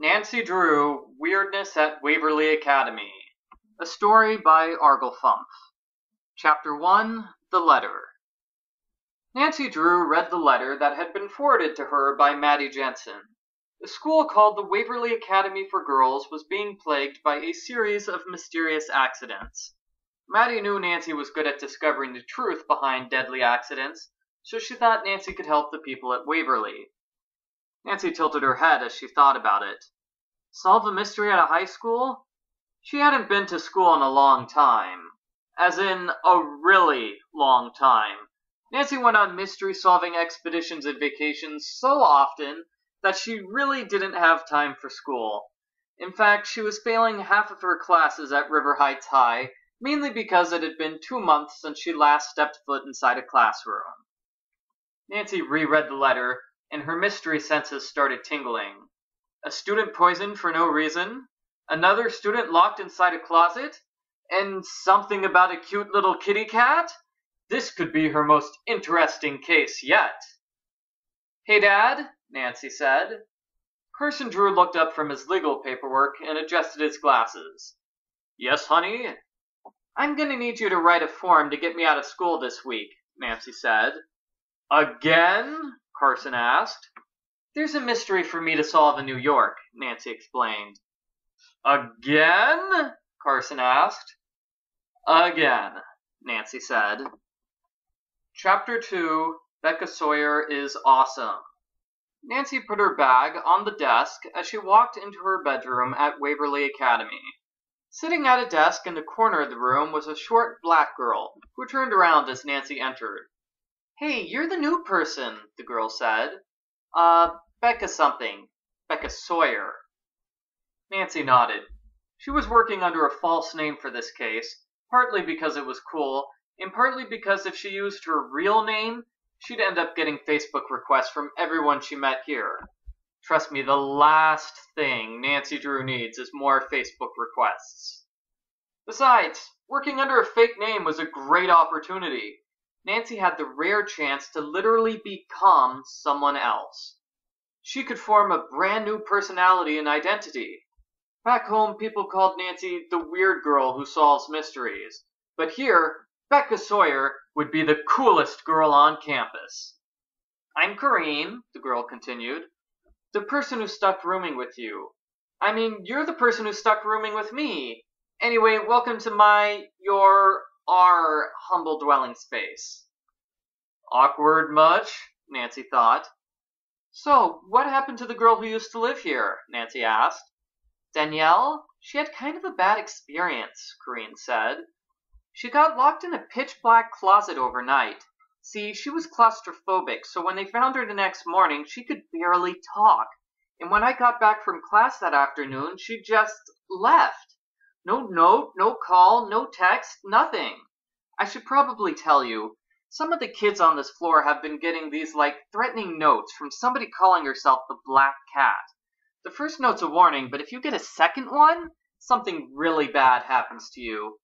Nancy Drew, Weirdness at Waverly Academy. A story by Arglefumph. Chapter 1, The Letter. Nancy Drew read the letter that had been forwarded to her by Maddie Jensen. The school called the Waverly Academy for Girls was being plagued by a series of mysterious accidents. Maddie knew Nancy was good at discovering the truth behind deadly accidents, so she thought Nancy could help the people at Waverly. Nancy tilted her head as she thought about it. Solve a mystery at a high school? She hadn't been to school in a long time. As in, a really long time. Nancy went on mystery-solving expeditions and vacations so often that she really didn't have time for school. In fact, she was failing half of her classes at River Heights High, mainly because it had been 2 months since she last stepped foot inside a classroom. Nancy reread the letter, and her mystery senses started tingling. A student poisoned for no reason, another student locked inside a closet, and something about a cute little kitty cat? This could be her most interesting case yet. "Hey, Dad," Nancy said. Carson Drew looked up from his legal paperwork and adjusted his glasses. "Yes, honey?" "I'm going to need you to write a form to get me out of school this week," Nancy said. "Again?" Carson asked. "There's a mystery for me to solve in New York," Nancy explained. "Again?" Carson asked. "Again," Nancy said. Chapter 2, Becca Sawyer is Awesome. Nancy put her bag on the desk as she walked into her bedroom at Waverly Academy. Sitting at a desk in the corner of the room was a short black girl, who turned around as Nancy entered. "Hey, you're the new person," the girl said. Becca something. Becca Sawyer." Nancy nodded. She was working under a false name for this case, partly because it was cool, and partly because if she used her real name, she'd end up getting Facebook requests from everyone she met here. Trust me, the last thing Nancy Drew needs is more Facebook requests. Besides, working under a fake name was a great opportunity. Nancy had the rare chance to literally become someone else. She could form a brand new personality and identity. Back home, people called Nancy the weird girl who solves mysteries. But here, Becca Sawyer would be the coolest girl on campus. "I'm Corine," the girl continued. "The person who stuck rooming with you. I mean, you're the person who stuck rooming with me. Anyway, welcome to our humble dwelling space." "Awkward much?" Nancy thought. "So, what happened to the girl who used to live here?" Nancy asked. "Danielle? She had kind of a bad experience," Corine said. "She got locked in a pitch-black closet overnight. See, she was claustrophobic, so when they found her the next morning, she could barely talk. And when I got back from class that afternoon, she just left. No note, no call, no text, nothing. I should probably tell you, some of the kids on this floor have been getting these, threatening notes from somebody calling herself the Black Cat. The first note's a warning, but if you get a second one, something really bad happens to you.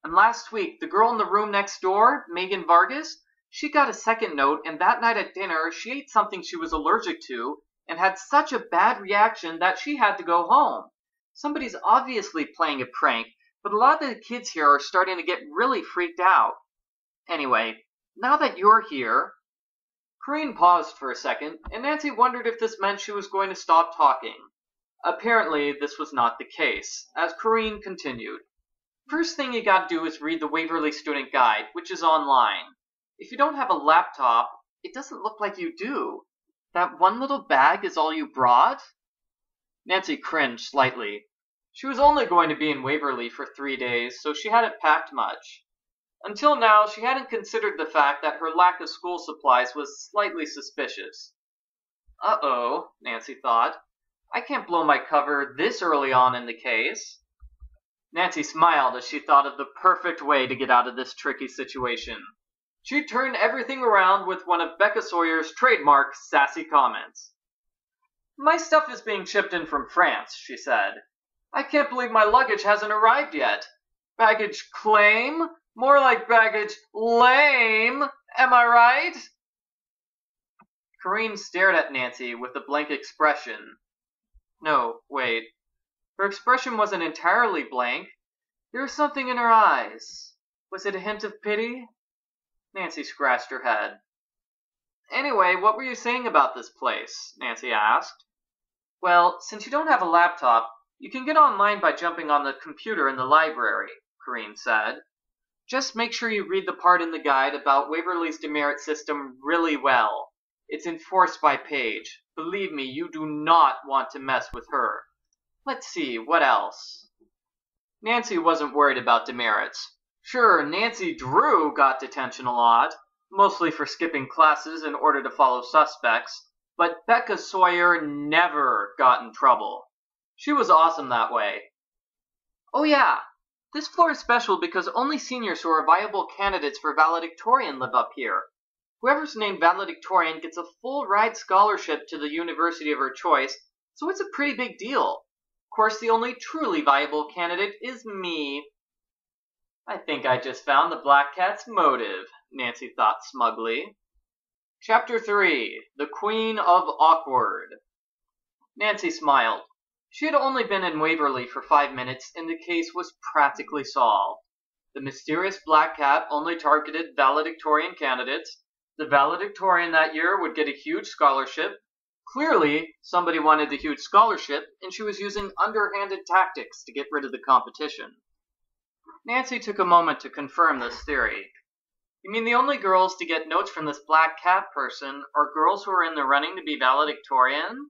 And last week, the girl in the room next door, Megan Vargas, she got a second note, and that night at dinner, she ate something she was allergic to, and had such a bad reaction that she had to go home. Somebody's obviously playing a prank, but a lot of the kids here are starting to get really freaked out. Anyway, now that you're here..." Corine paused for a second, and Nancy wondered if this meant she was going to stop talking. Apparently, this was not the case, as Corine continued. "First thing you gotta do is read the Waverly Student Guide, which is online. If you don't have a laptop, it doesn't look like you do. That one little bag is all you brought?" Nancy cringed slightly. She was only going to be in Waverly for 3 days, so she hadn't packed much. Until now, she hadn't considered the fact that her lack of school supplies was slightly suspicious. Uh-oh, Nancy thought. I can't blow my cover this early on in the case. Nancy smiled as she thought of the perfect way to get out of this tricky situation. She'd turn everything around with one of Becca Sawyer's trademark sassy comments. "My stuff is being shipped in from France," she said. "I can't believe my luggage hasn't arrived yet. Baggage claim? More like baggage lame, am I right?" Corine stared at Nancy with a blank expression. No, wait. Her expression wasn't entirely blank. There was something in her eyes. Was it a hint of pity? Nancy scratched her head. Anyway, what were you saying about this place? Nancy asked. Well, since you don't have a laptop, you can get online by jumping on the computer in the library, Corine said. Just make sure you read the part in the guide about Waverly's demerit system really well. It's enforced by Paige. Believe me, you do not want to mess with her. Let's see, what else? Nancy wasn't worried about demerits. Sure, Nancy Drew got detention a lot, mostly for skipping classes in order to follow suspects, but Becca Sawyer never got in trouble. She was awesome that way. Oh yeah, this floor is special because only seniors who are viable candidates for valedictorian live up here. Whoever's named valedictorian gets a full ride scholarship to the university of her choice, so it's a pretty big deal. Of course, the only truly viable candidate is me. I think I just found the Black Cat's motive, Nancy thought smugly. Chapter 3, The Queen of Awkward. Nancy smiled. She had only been in Waverly for 5 minutes, and the case was practically solved. The mysterious Black Cat only targeted valedictorian candidates. The valedictorian that year would get a huge scholarship. Clearly, somebody wanted the huge scholarship, and she was using underhanded tactics to get rid of the competition. Nancy took a moment to confirm this theory. You mean the only girls to get notes from this Black Cat person are girls who are in the running to be valedictorian?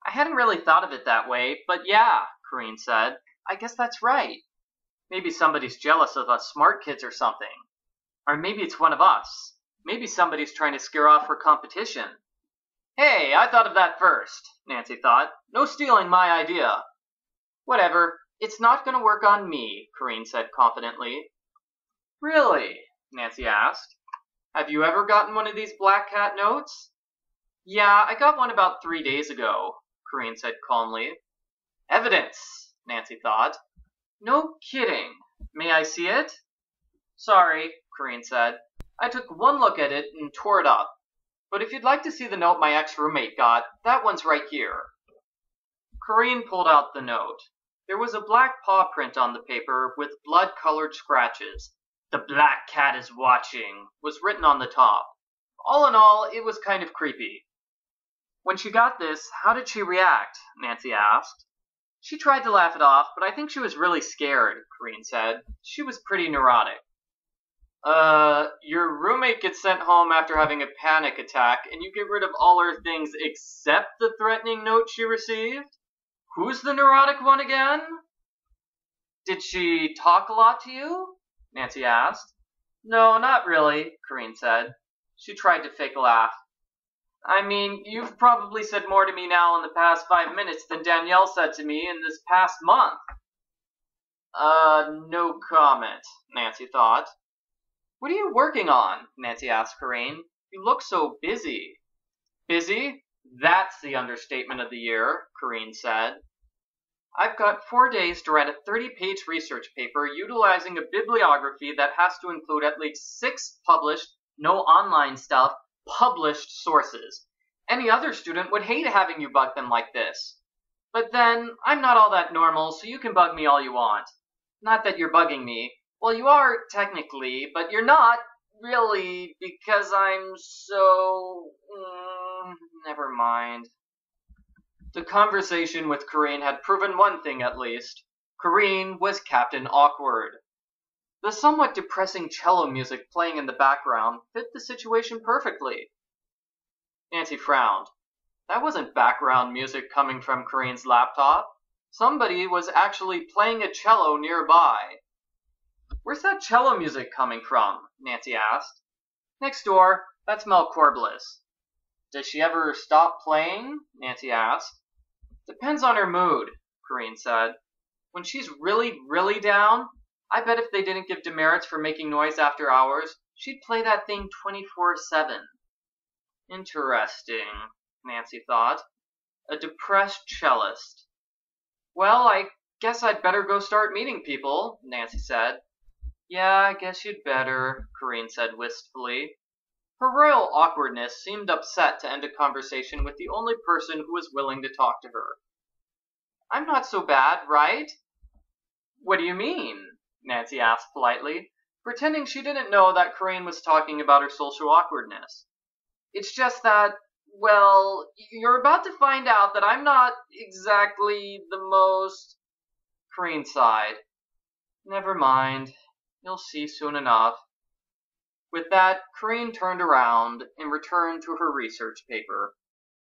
I hadn't really thought of it that way, but yeah, Corine said. I guess that's right. Maybe somebody's jealous of us smart kids or something. Or maybe it's one of us. Maybe somebody's trying to scare off her competition. Hey, I thought of that first, Nancy thought. No stealing my idea. Whatever. It's not going to work on me, Corine said confidently. Really? Nancy asked. Have you ever gotten one of these Black Cat notes? Yeah, I got one about 3 days ago, Corine said calmly. Evidence, Nancy thought. No kidding. May I see it? Sorry, Corine said. I took one look at it and tore it up. But if you'd like to see the note my ex-roommate got, that one's right here. Corine pulled out the note. There was a black paw print on the paper with blood-colored scratches. The Black Cat is watching was written on the top. All in all, it was kind of creepy. When she got this, how did she react? Nancy asked. She tried to laugh it off, but I think she was really scared, Corine said. She was pretty neurotic. Your roommate gets sent home after having a panic attack, and you get rid of all her things except the threatening note she received? Who's the neurotic one again? Did she talk a lot to you? Nancy asked. No, not really, Corine said. She tried to fake a laugh. I mean, you've probably said more to me now in the past 5 minutes than Danielle said to me in this past month. No comment, Nancy thought. What are you working on? Nancy asked Corine. You look so busy. Busy? That's the understatement of the year, Corine said. I've got 4 days to write a 30-page research paper utilizing a bibliography that has to include at least 6 published, no online stuff, published sources. Any other student would hate having you bug them like this. But then, I'm not all that normal, so you can bug me all you want. Not that you're bugging me. Well, you are, technically, but you're not, really, because I'm so... never mind. The conversation with Corine had proven one thing, at least. Corine was Captain Awkward. The somewhat depressing cello music playing in the background fit the situation perfectly. Nancy frowned. That wasn't background music coming from Corine's laptop. Somebody was actually playing a cello nearby. Where's that cello music coming from? Nancy asked. Next door. That's Mel Corbliss. Does she ever stop playing? Nancy asked. Depends on her mood, Corine said. When she's really, really down, I bet if they didn't give demerits for making noise after hours, she'd play that thing 24/7. Interesting, Nancy thought. A depressed cellist. Well, I guess I'd better go start meeting people, Nancy said. Yeah, I guess you'd better, Corine said wistfully. Her royal awkwardness seemed upset to end a conversation with the only person who was willing to talk to her. I'm not so bad, right? What do you mean? Nancy asked politely, pretending she didn't know that Corine was talking about her social awkwardness. It's just that, well, you're about to find out that I'm not exactly the most... Corine sighed. Never mind. You'll see soon enough. With that, Corine turned around and returned to her research paper.